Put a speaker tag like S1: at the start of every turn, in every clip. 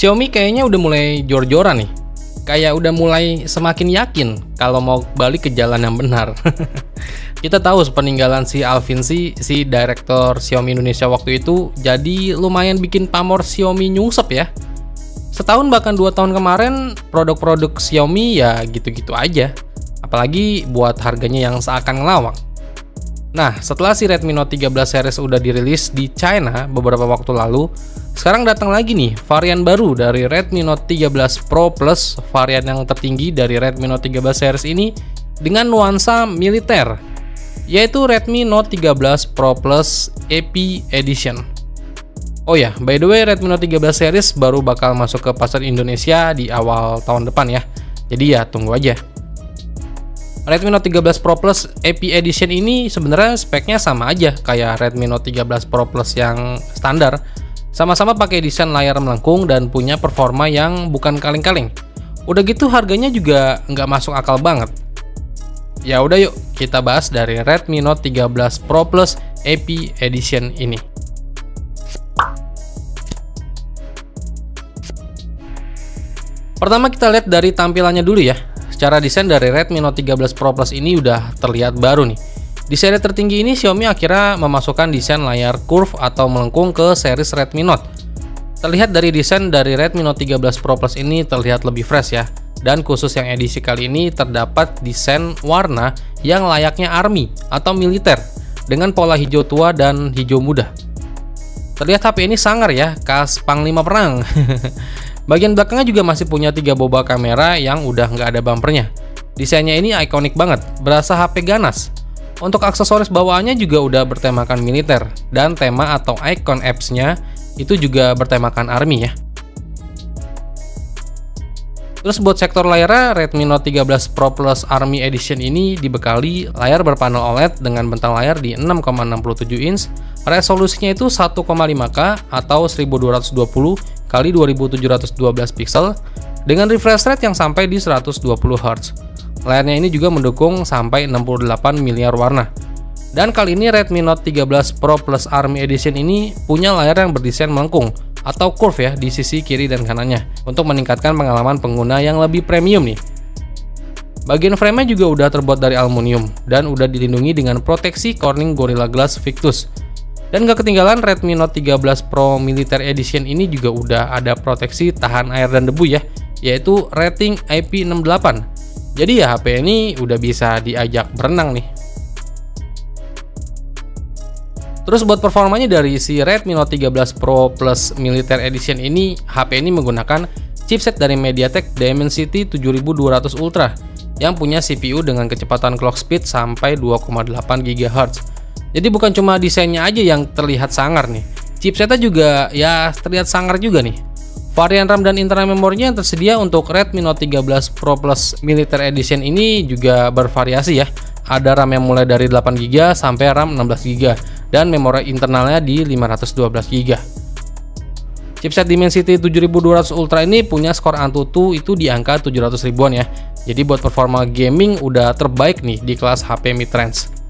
S1: Xiaomi kayaknya udah mulai jor-joran nih. Kayak udah mulai semakin yakin kalau mau balik ke jalan yang benar. Kita tahu peninggalan si Alvin si direktur Xiaomi Indonesia waktu itu, jadi lumayan bikin pamor Xiaomi nyungsep ya. Setahun bahkan 2 tahun kemarin produk-produk Xiaomi ya gitu-gitu aja. Apalagi buat harganya yang seakan ngelawak. Nah, setelah si Redmi Note 13 series udah dirilis di China beberapa waktu lalu, sekarang datang lagi nih varian baru dari Redmi Note 13 Pro Plus, varian yang tertinggi dari Redmi Note 13 series ini dengan nuansa militer, yaitu Redmi Note 13 Pro Plus EP Edition. Oh ya, by the way, Redmi Note 13 series baru bakal masuk ke pasar Indonesia di awal tahun depan ya. Jadi ya tunggu aja. Redmi Note 13 Pro Plus EP Edition ini sebenarnya speknya sama aja kayak Redmi Note 13 Pro Plus yang standar. Sama-sama pakai desain layar melengkung dan punya performa yang bukan kaleng-kaleng. Udah gitu harganya juga nggak masuk akal banget. Ya udah yuk kita bahas dari Redmi Note 13 Pro Plus EP Edition ini. Pertama kita lihat dari tampilannya dulu ya. Secara desain dari Redmi Note 13 Pro Plus ini udah terlihat baru nih. Di seri tertinggi ini Xiaomi akhirnya memasukkan desain layar curve atau melengkung ke series Redmi Note. Terlihat dari desain dari Redmi Note 13 Pro Plus ini terlihat lebih fresh ya. Dan khusus yang edisi kali ini terdapat desain warna yang layaknya ARMY atau militer dengan pola hijau tua dan hijau muda. Terlihat HP ini sangar ya, khas panglima perang. Bagian belakangnya juga masih punya 3 boba kamera yang udah nggak ada bumpernya. Desainnya ini ikonik banget, berasa HP ganas. Untuk aksesoris bawaannya juga udah bertemakan militer, dan tema atau icon apps-nya itu juga bertemakan ARMY ya. Terus buat sektor layarnya, Redmi Note 13 Pro Plus ARMY Edition ini dibekali layar berpanel OLED dengan bentang layar di 6,67 inch, resolusinya itu 1,5K atau 1220 x 2712 pixel dengan refresh rate yang sampai di 120 Hz. Layarnya ini juga mendukung sampai 68 miliar warna. Dan kali ini Redmi Note 13 Pro Plus ARMY Edition ini punya layar yang berdesain melengkung atau curve ya di sisi kiri dan kanannya untuk meningkatkan pengalaman pengguna yang lebih premium nih. Bagian frame-nya juga udah terbuat dari aluminium dan udah dilindungi dengan proteksi Corning Gorilla Glass Victus. Dan gak ketinggalan Redmi Note 13 Pro Military Edition ini juga udah ada proteksi tahan air dan debu ya, yaitu rating IP68. Jadi ya HP ini udah bisa diajak berenang nih. Terus buat performanya dari si Redmi Note 13 Pro Plus Military Edition ini, HP ini menggunakan chipset dari MediaTek Dimensity 7200 Ultra yang punya CPU dengan kecepatan clock speed sampai 2,8 GHz. Jadi bukan cuma desainnya aja yang terlihat sangar nih, chipsetnya juga ya terlihat sangar juga nih. Varian RAM dan internal memorinya yang tersedia untuk Redmi Note 13 Pro Plus Military Edition ini juga bervariasi ya. Ada RAM yang mulai dari 8GB sampai RAM 16GB dan memori internalnya di 512GB. Chipset Dimensity 7200 Ultra ini punya skor Antutu itu di angka 700 ribuan ya. Jadi buat performa gaming udah terbaik nih di kelas HP mid-range.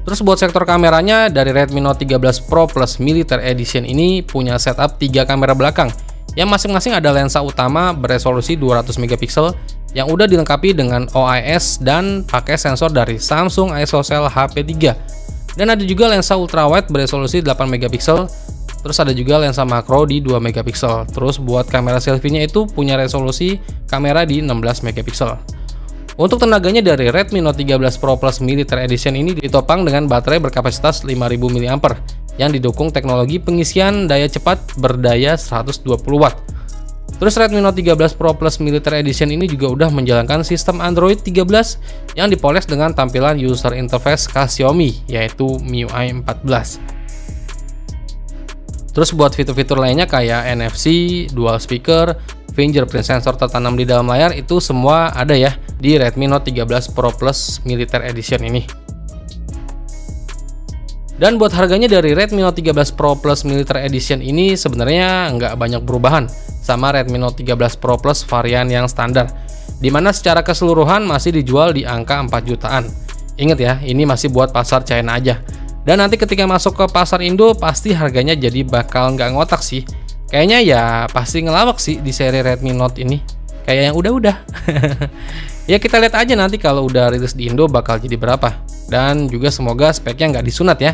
S1: Terus buat sektor kameranya dari Redmi Note 13 Pro Plus Military Edition ini punya setup 3 kamera belakang yang masing-masing ada lensa utama beresolusi 200 megapiksel yang udah dilengkapi dengan OIS dan pakai sensor dari Samsung ISOCELL HP3. Dan ada juga lensa ultrawide beresolusi 8 megapiksel. Terus ada juga lensa makro di 2 megapiksel. Terus buat kamera selfie-nya itu punya resolusi kamera di 16 megapiksel. Untuk tenaganya dari Redmi Note 13 Pro Plus Military Edition ini ditopang dengan baterai berkapasitas 5000 mAh yang didukung teknologi pengisian daya cepat berdaya 120 Watt. Terus Redmi Note 13 Pro Plus Military Edition ini juga udah menjalankan sistem Android 13 yang dipoles dengan tampilan user interface khas Xiaomi yaitu MIUI 14. Terus buat fitur-fitur lainnya kayak NFC, dual speaker, fingerprint sensor tertanam di dalam layar itu semua ada ya di Redmi Note 13 Pro Plus Military Edition ini. Dan buat harganya dari Redmi Note 13 Pro Plus Military Edition ini sebenarnya nggak banyak perubahan sama Redmi Note 13 Pro Plus varian yang standar, dimana secara keseluruhan masih dijual di angka 4 jutaan. Ingat ya, ini masih buat pasar China aja. Dan nanti ketika masuk ke pasar Indo pasti harganya jadi bakal nggak ngotak sih. Kayaknya ya pasti ngelawak sih di seri Redmi Note ini. Kayak yang udah-udah. Ya kita lihat aja nanti kalau udah rilis di Indo bakal jadi berapa. Dan juga semoga speknya nggak disunat ya.